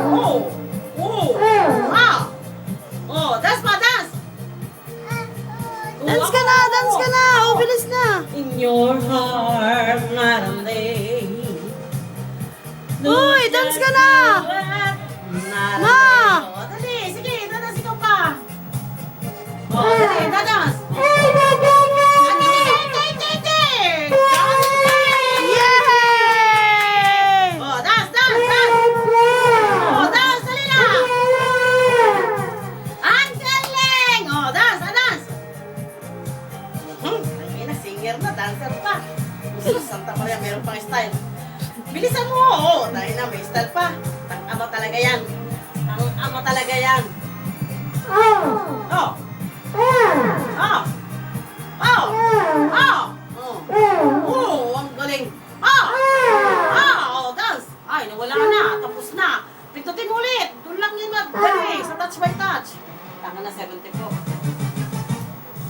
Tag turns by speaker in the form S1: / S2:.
S1: Oh! Oh! Ah! Oh, dance pa, dance!
S2: Dance ka na, dance ka na. Oh, bilis na.
S1: In your heart, Madam Day.
S2: Uy, dance ka na. Ma!
S1: Oh, dali, sige, dadas ikaw pa. Oh, dali, dadas.
S2: Yay!
S1: Oh, dance, dance, dance. Oh, dance, dali na. Ang galing. Oh, dance, dance. Ay, na, singer na, dancer pa. Gusto, Santa Maria, meron pang style. Bilisan mo, oh. Dahil na, may style pa. Ang ama talaga yan. Ang ama talaga yan. Oh. Oh. Oh. Oh. Oh. Oh, ang galing. Oh. Oh, dance. Ay, nawala na. Tapos na. Pindutin mo ulit. Doon lang yun mag-galing. Sa touch by touch. Tanga na, 74.